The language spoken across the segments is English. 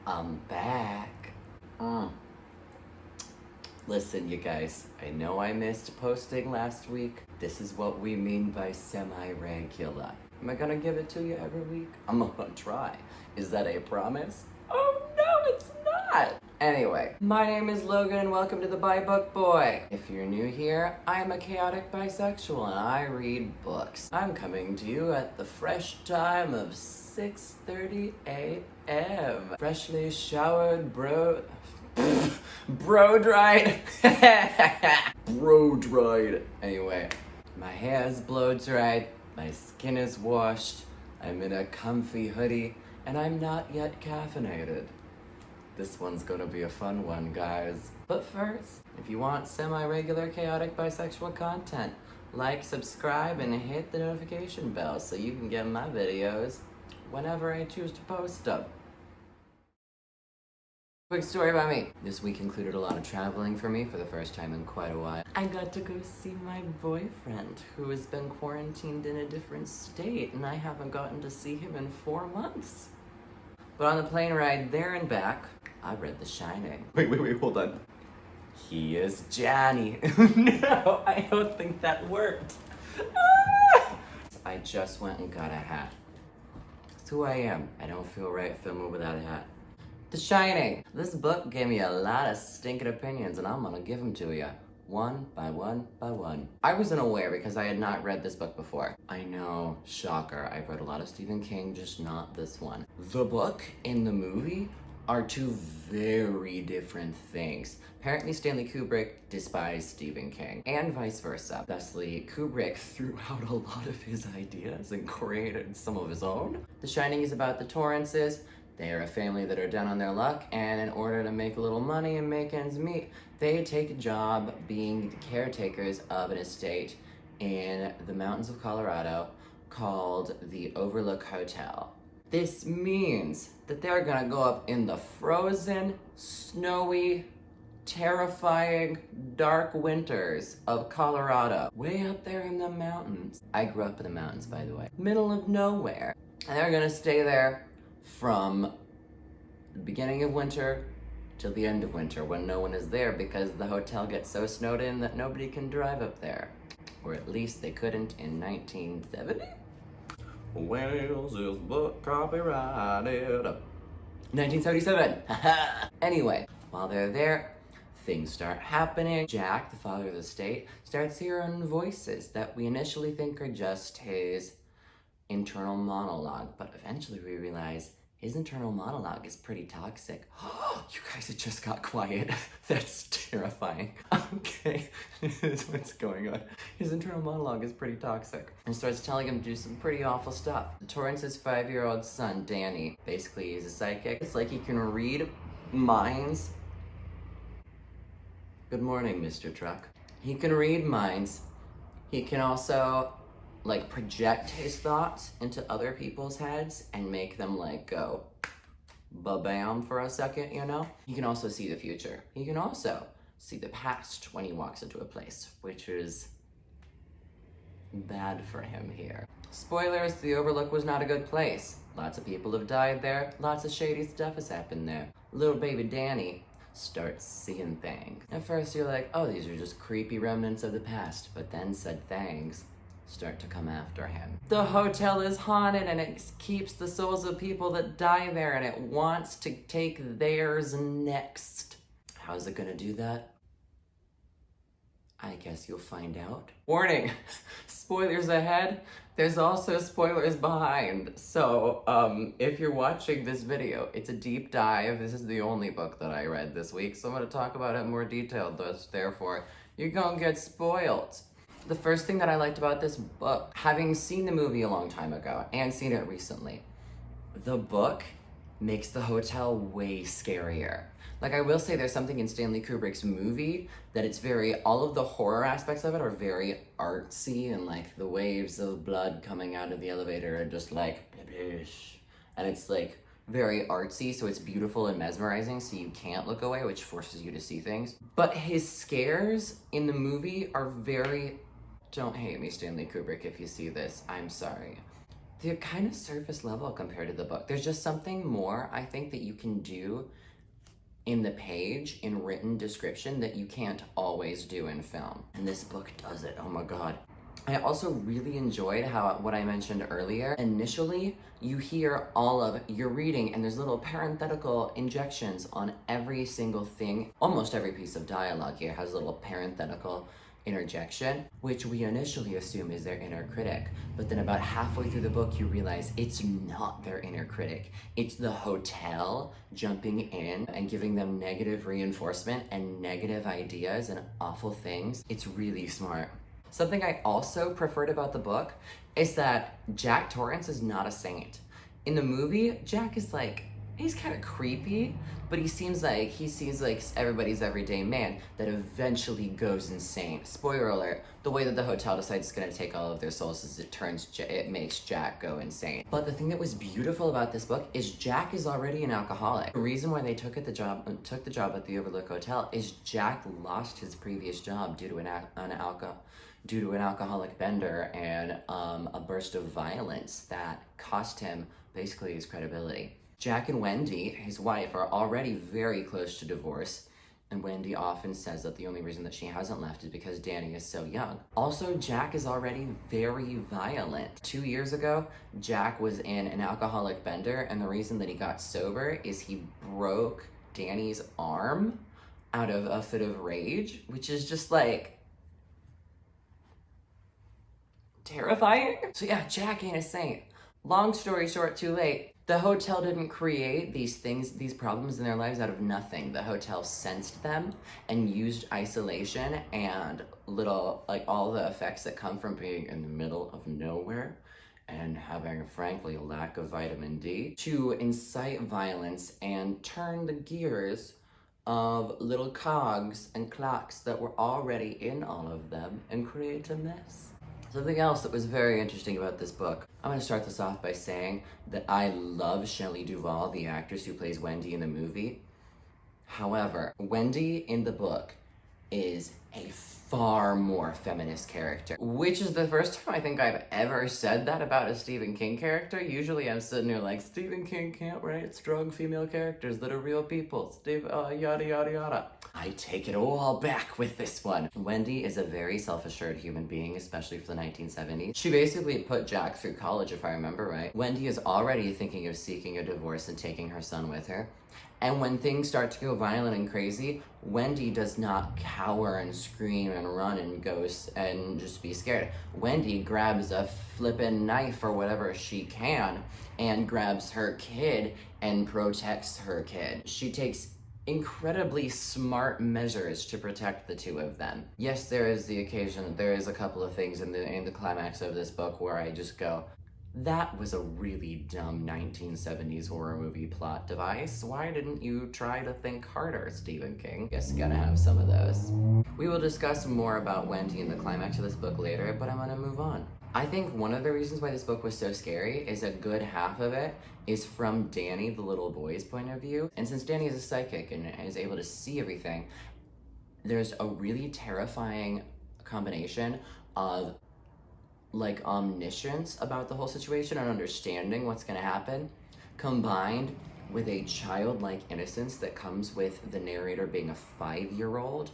I'm back. Listen, you guys, I know I missed posting last week. This is what we mean by semi-regular. Am I gonna give it to you every week? I'm gonna try. Is that a promise? Oh no, it's not! Anyway, my name is Logan and welcome to the Bi Book Boy. If you're new here, I am a chaotic bisexual and I read books. I'm coming to you at the fresh time of 6:30 a.m. Freshly showered bro-dried. Bro-dried. Anyway, my hair's blow-dried, my skin is washed, I'm in a comfy hoodie, and I'm not yet caffeinated. This one's gonna be a fun one, guys. But first, if you want semi-regular chaotic bisexual content, like, subscribe, and hit the notification bell so you can get my videos whenever I choose to post them. Quick story about me. This week included a lot of traveling for me for the first time in quite a while. I got to go see my boyfriend, who has been quarantined in a different state, and I haven't gotten to see him in 4 months. But on the plane ride there and back, I read The Shining. Wait, hold on. He is Johnny. No, I don't think that worked. I just went and got a hat. It's who I am. I don't feel right filming without a hat. The Shining. This book gave me a lot of stinking opinions, and I'm gonna give them to you. One by one by one. I was unaware because I had not read this book before. I know, shocker, I've read a lot of Stephen King, just not this one. The book and the movie are two very different things. Apparently Stanley Kubrick despised Stephen King, and vice versa. Thusly, Kubrick threw out a lot of his ideas and created some of his own. The Shining is about the Torrances. They are a family that are down on their luck, and in order to make a little money and make ends meet, they take a job being the caretakers of an estate in the mountains of Colorado called the Overlook Hotel. This means that they're gonna go up in the frozen, snowy, terrifying, dark winters of Colorado, way up there in the mountains. I grew up in the mountains, by the way. Middle of nowhere. And they're gonna stay there from the beginning of winter till the end of winter when no one is there because the hotel gets so snowed in that nobody can drive up there. Or at least they couldn't in 1970? When is this book copyrighted? 1977! Anyway, while they're there, things start happening. Jack, the father of the state, starts hearing voices that we initially think are just his internal monologue, but eventually we realize his internal monologue is pretty toxic. You guys, it just got quiet. That's terrifying. Okay, here's what's going on. His internal monologue is pretty toxic and starts telling him to do some pretty awful stuff. Torrance's 5-year-old son, Danny, basically he's a psychic. It's like he can read minds. Good morning, Mr. Truck. He can read minds. He can also project his thoughts into other people's heads and make them go ba-bam for a second, you know? He can also see the future. He can also see the past when he walks into a place, which is bad for him here. Spoilers, the Overlook was not a good place. Lots of people have died there. Lots of shady stuff has happened there. Little baby Danny starts seeing things. At first you're like, oh, these are just creepy remnants of the past, but then said things start to come after him. The hotel is haunted and it keeps the souls of people that die there and it wants to take theirs next. How's it gonna do that? I guess you'll find out. Warning, spoilers ahead. There's also spoilers behind. So if you're watching this video, it's a deep dive. This is the only book that I read this week, so I'm gonna talk about it in more detail, thus therefore you're gonna get spoiled. The first thing that I liked about this book, having seen the movie a long time ago and seen it recently, the book makes the hotel way scarier. I will say there's something in Stanley Kubrick's movie that it's all of the horror aspects of it are very artsy and the waves of blood coming out of the elevator are just and it's very artsy, so it's beautiful and mesmerizing, so you can't look away, which forces you to see things. But his scares in the movie are don't hate me, Stanley Kubrick, if you see this, I'm sorry. they're kind of surface level compared to the book. There's just something more, I think, that you can do in the page, in written description, that you can't always do in film. And this book does it, oh my God. I also really enjoyed how, what I mentioned earlier, initially you hear all of, you're reading and there's little parenthetical injections on every single thing. Almost every piece of dialogue here has a little parenthetical interjection, which we initially assume is their inner critic. But then about halfway through the book, you realize it's not their inner critic. It's the hotel jumping in and giving them negative reinforcement and negative ideas and awful things. It's really smart. Something I also preferred about the book is that Jack Torrance is not a saint. In the movie, Jack is like, he's kind of creepy, but he seems like everybody's everyday man that eventually goes insane. Spoiler alert, the way that the hotel decides it's gonna take all of their souls is it makes Jack go insane. But the thing that was beautiful about this book is Jack is already an alcoholic. The reason why they took the job at the Overlook Hotel is Jack lost his previous job due to an alcoholic bender and a burst of violence that cost him basically his credibility. Jack and Wendy, his wife, are already very close to divorce, and Wendy often says that the only reason that she hasn't left is because Danny is so young. Also, Jack is already very violent. 2 years ago, Jack was in an alcoholic bender, and the reason that he got sober is he broke Danny's arm out of a fit of rage, which is just like terrifying. So yeah, Jack ain't a saint. Long story short, too late. The hotel didn't create these problems in their lives out of nothing. The hotel sensed them and used isolation and all the effects that come from being in the middle of nowhere and having, frankly, a lack of vitamin D to incite violence and turn the gears of little cogs and clocks that were already in all of them and create a mess. Something else that was very interesting about this book, I'm going to start this off by saying that I love Shelley Duvall, the actress who plays Wendy in the movie. However, Wendy in the book is a far more feminist character, which is the first time I think I've ever said that about a Stephen King character. Usually I'm sitting here like, Stephen King can't write strong female characters that are real people, yada yada yada. I take it all back with this one. Wendy is a very self-assured human being, especially for the 1970s. She basically put Jack through college, if I remember right. Wendy is already thinking of seeking a divorce and taking her son with her. And when things start to go violent and crazy, Wendy does not cower and scream and run and go and just be scared. Wendy grabs a flippin' knife or whatever she can and grabs her kid and protects her kid. She takes incredibly smart measures to protect the two of them. Yes, there is a couple of things in the climax of this book where I just go, that was a really dumb 1970s horror movie plot device. Why didn't you try to think harder, Stephen King? Guess you gotta have some of those. We will discuss more about Wendy in the climax of this book later, but I'm gonna move on. I think one of the reasons why this book was so scary is a good half of it is from Danny, the little boy's point of view. And since Danny is a psychic and is able to see everything, there's a really terrifying combination of omniscience about the whole situation and understanding what's gonna happen, combined with a childlike innocence that comes with the narrator being a 5-year-old.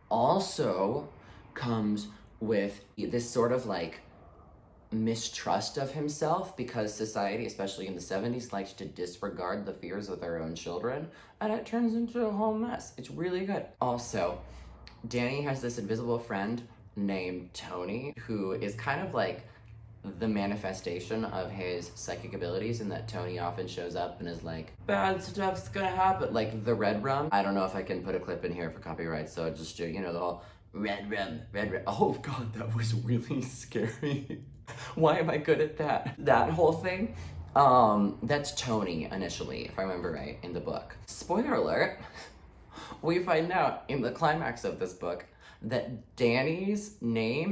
Also comes with this sort of mistrust of himself because society, especially in the 70s, likes to disregard the fears of their own children, and it turns into a whole mess. It's really good. Also, Danny has this invisible friend named Tony, who is kind of like the manifestation of his psychic abilities, and that Tony often shows up and is like, bad stuff's gonna happen. Like the red rum. I don't know if I can put a clip in here for copyright, so I'll just do, the whole red rum. Oh God, that was really scary. Why am I good at that? That whole thing. That's Tony initially, if I remember right, in the book. Spoiler alert, we find out in the climax of this book that Danny's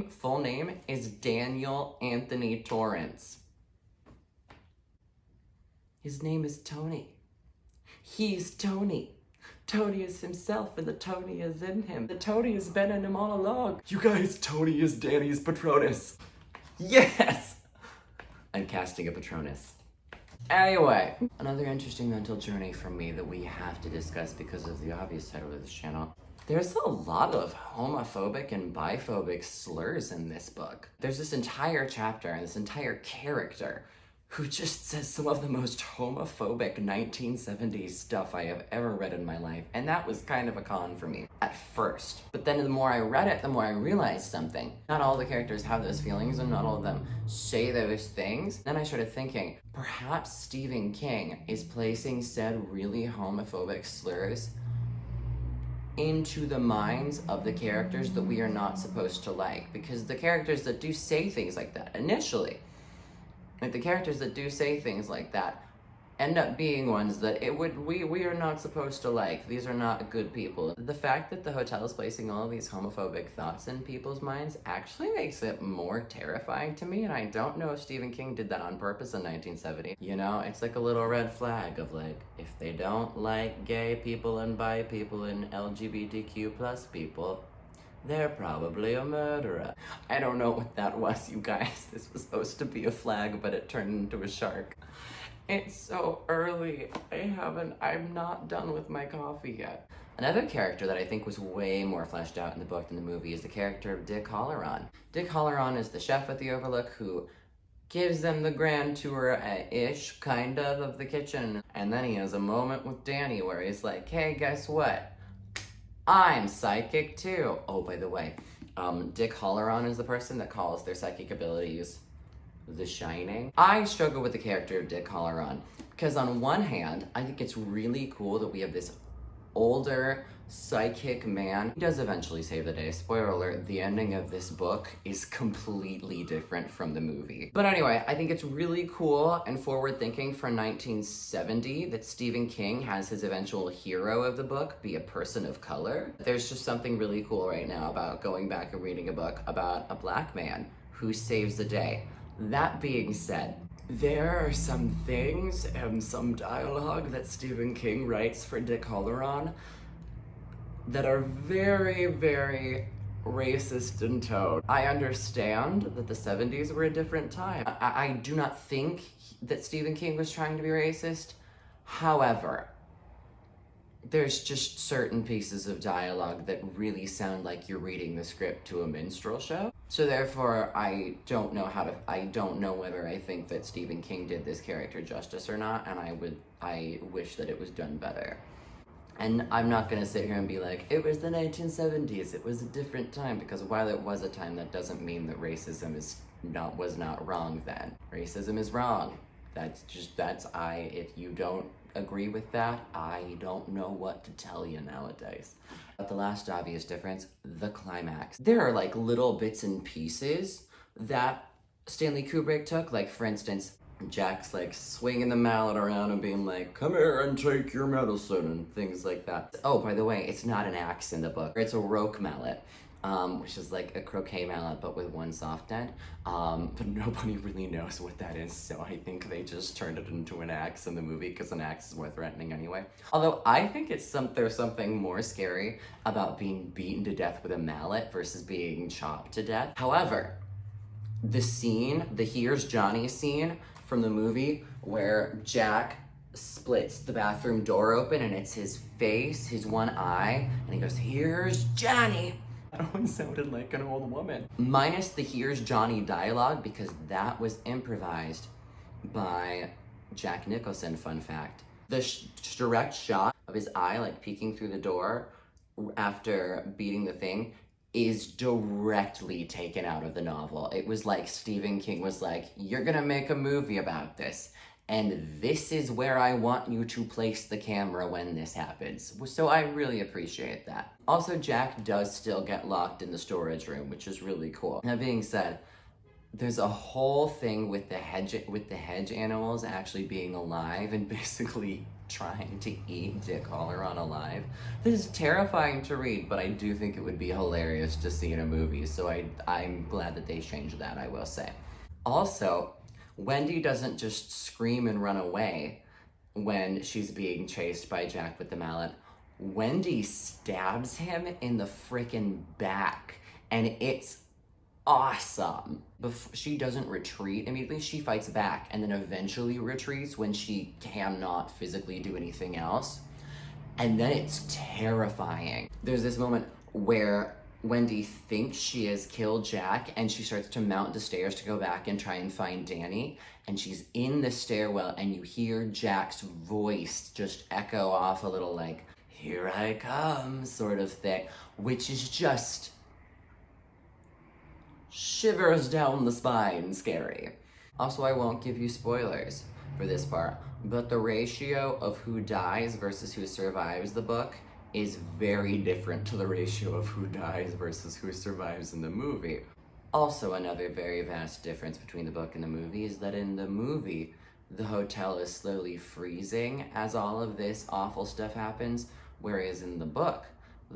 full name is Daniel Anthony Torrance. His name is Tony. He's Tony. Tony is himself, and the Tony is in him. The Tony has been in him all along. You guys, Tony is Danny's Patronus. Yes! I I'm casting a Patronus. Anyway, another interesting mental journey for me that we have to discuss because of the obvious title of this channel. There's a lot of homophobic and biphobic slurs in this book. There's this entire chapter and this entire character who just says some of the most homophobic 1970s stuff I have ever read in my life, and that was kind of a con for me at first. But then the more I read it, the more I realized something. Not all the characters have those feelings, and not all of them say those things. Then I started thinking, perhaps Stephen King is placing said really homophobic slurs into the minds of the characters that we are not supposed to like, because the characters that do say things like that initially, like the characters that do say things like that end up being ones that we are not supposed to like. These are not good people. The fact that the hotel is placing all of these homophobic thoughts in people's minds actually makes it more terrifying to me, and I don't know if Stephen King did that on purpose in 1970. You know, it's like a little red flag of like, if they don't like gay people and bi people and LGBTQ plus people, they're probably a murderer. I don't know what that was, you guys. This was supposed to be a flag, but it turned into a shark. It's so early. I'm not done with my coffee yet. Another character that I think was way more fleshed out in the book than the movie is the character of Dick Halloran. Dick Halloran is the chef at the Overlook who gives them the grand tour-ish, kind of the kitchen. And then he has a moment with Danny where he's like, hey, guess what? I'm psychic too. Oh, by the way, Dick Halloran is the person that calls their psychic abilities the Shining. I struggle with the character of Dick Halloran because on one hand, I think it's really cool that we have this older psychic man. He does eventually save the day. Spoiler alert, the ending of this book is completely different from the movie. But anyway, I think it's really cool and forward-thinking for 1970 that Stephen King has his eventual hero of the book be a person of color. There's just something really cool right now about going back and reading a book about a black man who saves the day. That being said, there are some things and some dialogue that Stephen King writes for Dick Halloran that are very, very racist in tone. I understand that the 70s were a different time. I do not think that Stephen King was trying to be racist. However, there's just certain pieces of dialogue that really sound like you're reading the script to a minstrel show. So therefore, I don't know whether I think that Stephen King did this character justice or not, and I wish that it was done better. And I'm not gonna sit here and be like, it was the 1970s, it was a different time, because while it was a time, that doesn't mean that racism was not wrong then. Racism is wrong. If you don't agree with that, I don't know what to tell you nowadays. But the last obvious difference, the climax. There are like little bits and pieces that Stanley Kubrick took, like for instance, Jack's like swinging the mallet around and being like, come here and take your medicine and things like that. Oh, by the way, it's not an axe in the book. It's a roque mallet, which is like a croquet mallet but with one soft end. But nobody really knows what that is, so I think they just turned it into an axe in the movie because an axe is more threatening anyway. Although I think there's something more scary about being beaten to death with a mallet versus being chopped to death. However, the Here's Johnny scene from the movie where Jack splits the bathroom door open and it's his face, his one eye, and he goes, here's Johnny. That one sounded like an old woman. Minus the here's Johnny dialogue, because that was improvised by Jack Nicholson, fun fact. The direct shot of his eye like peeking through the door after beating the thing is directly taken out of the novel. It was like Stephen King was like, you're gonna make a movie about this, and this is where I want you to place the camera when this happens. So I really appreciate that. Also, Jack does still get locked in the storage room, which is really cool. That being said, there's a whole thing with the hedge animals actually being alive and basically trying to eat Dick Halloran alive. This is terrifying to read, but I do think it would be hilarious to see in a movie, so I'm glad that they changed that, I will say. Also, Wendy doesn't just scream and run away when she's being chased by Jack with the mallet. Wendy stabs him in the frickin' back, and it's awesome. She doesn't retreat immediately, she fights back and then eventually retreats when she cannot physically do anything else. And then it's terrifying. There's this moment where Wendy thinks she has killed Jack and she starts to mount the stairs to go back and try and find Danny. And she's in the stairwell and you hear Jack's voice just echo off a little like, "Here I come," sort of thing, which is just shivers down the spine scary. Also, I won't give you spoilers for this part, but the ratio of who dies versus who survives the book is very different to the ratio of who dies versus who survives in the movie. Also, another very vast difference between the book and the movie is that in the movie, the hotel is slowly freezing as all of this awful stuff happens, whereas in the book,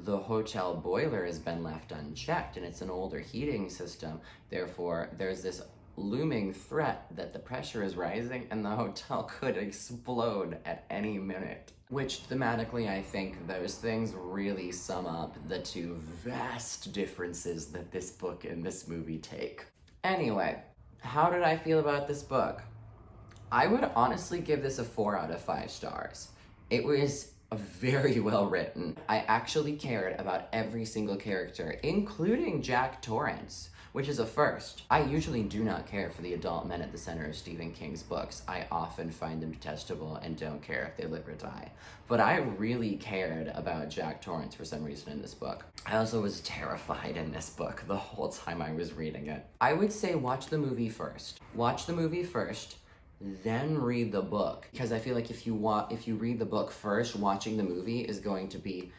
the hotel boiler has been left unchecked and it's an older heating system. Therefore, there's this looming threat that the pressure is rising and the hotel could explode at any minute. Which thematically, I think those things really sum up the two vast differences that this book and this movie take. Anyway, how did I feel about this book? I would honestly give this a 4 out of 5 stars. It was very well written. I actually cared about every single character, including Jack Torrance, which is a first. I usually do not care for the adult men at the center of Stephen King's books. I often find them detestable and don't care if they live or die. But I really cared about Jack Torrance for some reason in this book. I also was terrified in this book the whole time I was reading it. I would say watch the movie first. Watch the movie first, then read the book. Because I feel like if you read the book first, watching the movie is going to be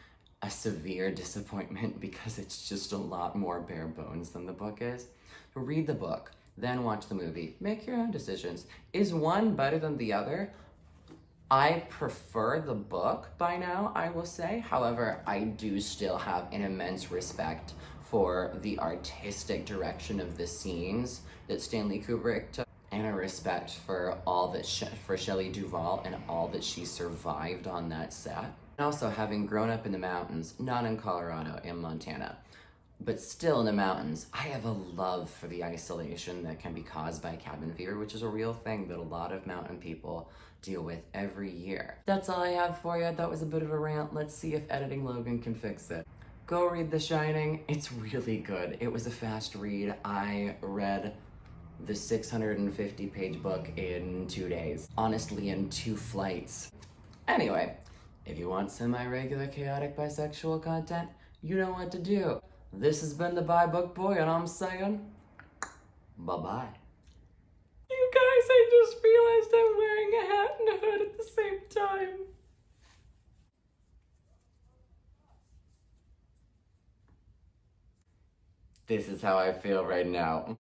a severe disappointment because it's just a lot more bare bones than the book is. So read the book, then watch the movie. Make your own decisions. Is one better than the other? I prefer the book by now, I will say. However, I do still have an immense respect for the artistic direction of the scenes that Stanley Kubrick took, and a respect for all that for Shelley Duvall and all that she survived on that set. And also, having grown up in the mountains, not in Colorado, in Montana, but still in the mountains, I have a love for the isolation that can be caused by cabin fever, which is a real thing that a lot of mountain people deal with every year. That's all I have for you. That was a bit of a rant. Let's see if editing Logan can fix it. Go read The Shining. It's really good. It was a fast read. I read the 650-page book in 2 days. Honestly, in 2 flights. Anyway, if you want semi-regular chaotic bisexual content, you know what to do. This has been the Bi Book Boy, and I'm saying, bye-bye. You guys, I just realized I'm wearing a hat and a hood at the same time. This is how I feel right now.